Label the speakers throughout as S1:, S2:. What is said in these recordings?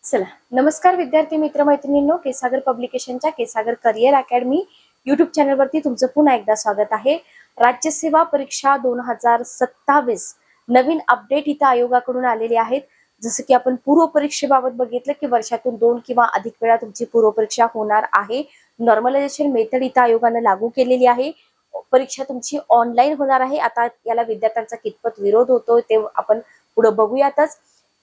S1: चला, नमस्कार विद्यार्थी मित्र मैत्रिणींनो, केसागर पब्लिकेशनच्या केसागर करिअर अकॅडमी युट्यूब चॅनलवरती तुमचं पुन्हा एकदा स्वागत आहे. राज्यसेवा परीक्षा 2027 नवीन अपडेट इथं आयोगाकडून आलेले आहेत. जसं की आपण पूर्व परीक्षेबाबत बघितलं की वर्षातून 2 किंवा अधिक वेळा तुमची पूर्व परीक्षा होणार आहे. नॉर्मलायझेशन मेथड इथं आयोगाने लागू केलेली आहे. परीक्षा तुमची ऑनलाईन होणार आहे. आता याला विद्यार्थ्यांचा कितपत विरोध होतो ते आपण पुढे बघूयातच.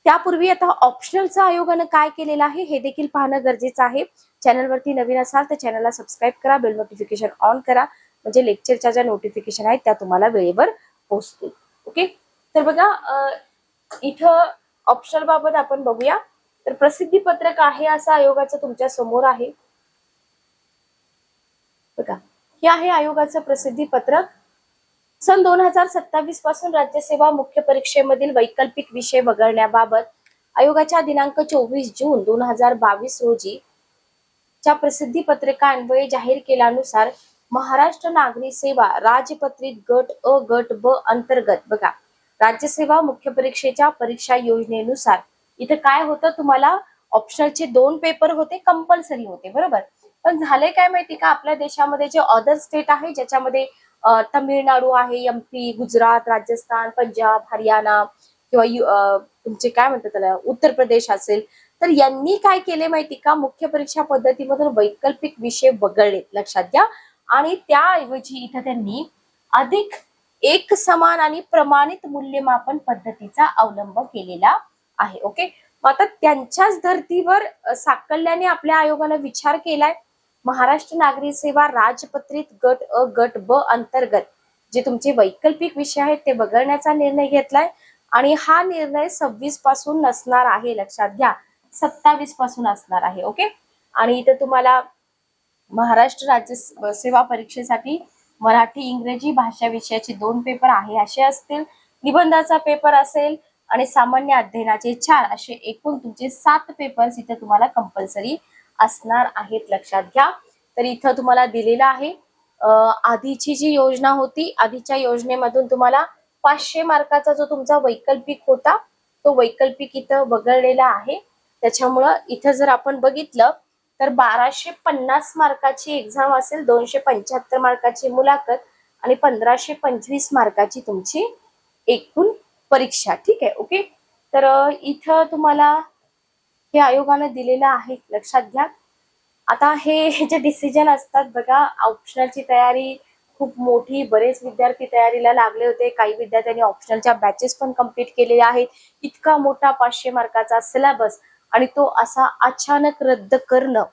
S1: त्यापूर्वी आता ऑप्शनलचं आयोगानं काय केलेलं आहे हे देखील पाहणं गरजेचं आहे. चॅनलवरती नवीन असाल तर चॅनलला सबस्क्राईब करा, बेल नोटिफिकेशन ऑन करा, म्हणजे लेक्चरच्या ज्या नोटिफिकेशन आहेत त्या तुम्हाला वेळेवर पोहोचतील. ओके, तर बघा इथं ऑप्शनल बाबत आपण बघूया. तर प्रसिद्धी पत्रक आहे असं आयोगाचं तुमच्या समोर आहे. बघा, हे आहे आयोगाचं प्रसिद्धी पत्रक. सन 2027 पासून राज्यसेवा मुख्य परीक्षेमधील वैकल्पिक विषय वगळण्याबाबत आयोगाच्या दिनांक 24 जून 2022 रोजी च्या प्रसिद्धी पत्रकान्वये जाहीर केल्यानुसार महाराष्ट्र नागरी सेवा राजपत्रित गट अ गट ब अंतर्गत बघा राज्यसेवा मुख्य परीक्षेच्या परीक्षा योजनेनुसार इथं काय होतं, तुम्हाला ऑप्शनलचे 2 पेपर होते, कंपल्सरी होते, बरोबर. पण झाले काय माहिती का, आपल्या देशामध्ये जे अदर स्टेट आहे ज्याच्यामध्ये तमिळनाडू आहे, एमपी, गुजरात, राजस्थान, पंजाब, हरियाणा किंवा तुमचे काय म्हणतात त्याला उत्तर प्रदेश असेल, तर यांनी काय केले माहिती का, मुख्य परीक्षा पद्धतीमधून वैकल्पिक विषय वगळले, लक्षात घ्या. आणि त्याऐवजी इथं त्यांनी अधिक एक समान आणि प्रमाणित मूल्यमापन पद्धतीचा अवलंब केलेला आहे. ओके, आता त्यांच्याच धर्तीवर साकल्याने आपल्या आयोगाने विचार केलाय. महाराष्ट्र नागरी सेवा राजपत्रित गट अ गट ब अंतर्गत जे तुमचे वैकल्पिक विषय आहेत ते वगळण्याचा निर्णय घेतलाय. आणि हा निर्णय 26 पासून नसणार आहे, लक्षात घ्या, 27 पासून असणार आहे. ओके, आणि इथे तुम्हाला महाराष्ट्र राज्य सेवा परीक्षेसाठी मराठी इंग्रजी भाषा विषयाचे 2 पेपर आहे असे असतील, निबंधाचा पेपर असेल आणि सामान्य अध्ययनाचे 4 असे एकूण तुमचे 7 पेपर्स इथे तुम्हाला कंपल्सरी असणार आहेत, लक्षात घ्या. तर इथं तुम्हाला दिलेलं आहे आधीची जी योजना होती, आधीच्या योजनेमधून तुम्हाला 500 मार्काचा जो तुमचा वैकल्पिक होता तो वैकल्पिक इथं वगळलेला आहे. त्याच्यामुळं इथं जर आपण बघितलं तर 1250 मार्काची एक्झाम असेल, 275 मार्काची मुलाखत आणि 1525 मार्काची तुमची एकूण परीक्षा. ठीक आहे, ओके. तर इथं तुम्हाला हे आयोगाने दिलेलं आहे, लक्षात घ्या. आता हे जे डिसिजन असतात बघा, ऑप्शनलची तयारी खूप मोठी, बरेच विद्यार्थी तयारीला लागले होते, काही विद्यार्थ्यांनी ऑप्शनलच्या बॅचेस पण कंप्लीट केलेल्या आहेत. इतका मोठा 500 मार्काचा सिलेबस आणि तो असा अचानक रद्द करणं.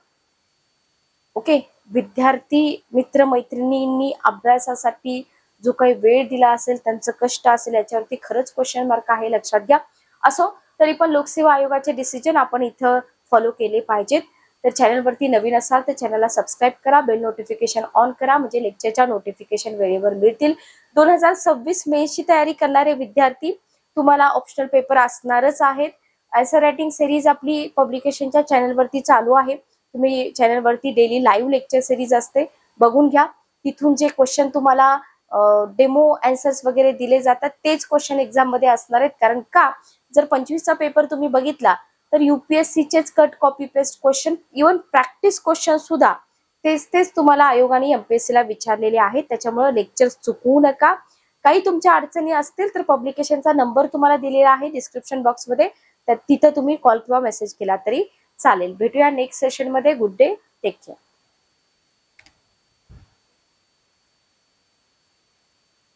S1: ओके, विद्यार्थी मित्र मैत्रिणींनी अभ्यासासाठी जो काही वेळ दिला असेल, त्यांचं कष्ट असेल, याच्यावरती खरंच क्वेश्चन मार्क आहे, लक्षात घ्या. असो तरी पण लोकसेवा आयोगाचे डिसिजन आपण इथं फॉलो केले पाहिजेत. तर चॅनलवरती नवीन असाल तर चॅनलला सबस्क्राईब करा, बेल नोटिफिकेशन ऑन करा, म्हणजे लेक्चरच्या नोटिफिकेशन वेळेवर मिळतील. 2026 मेची तयारी करणारे विद्यार्थी तुम्हाला ऑप्शनल पेपर असणारच आहेत. आन्सर रायटिंग सिरीज आपली पब्लिकेशनच्या चॅनलवरती चालू आहे. तुम्ही चॅनलवरती डेली लाईव्ह लेक्चर सिरीज असते, बघून घ्या. तिथून जे क्वेश्चन तुम्हाला डेमो आन्सर्स वगैरे दिले जातात तेच क्वेश्चन एक्झाम मध्ये असणार आहेत. कारण का, जर 25चा पेपर तुम्ही बघितला तर युपीएससीचेच cut copy paste question, even practice question सुद्धा तेच तुम्हाला आयोगाने एमपीएससी ला विचारलेले आहेत. त्याच्यामुळे लेक्चर चुकवू नका. काही तुमच्या अडचणी असतील तर पब्लिकेशनचा नंबर तुम्हाला दिलेला आहे डिस्क्रिप्शन बॉक्समध्ये, तर तिथं तुम्ही कॉल किंवा मेसेज केला तरी चालेल. भेटूया नेक्स्ट सेशन मध्ये. Good day, take care.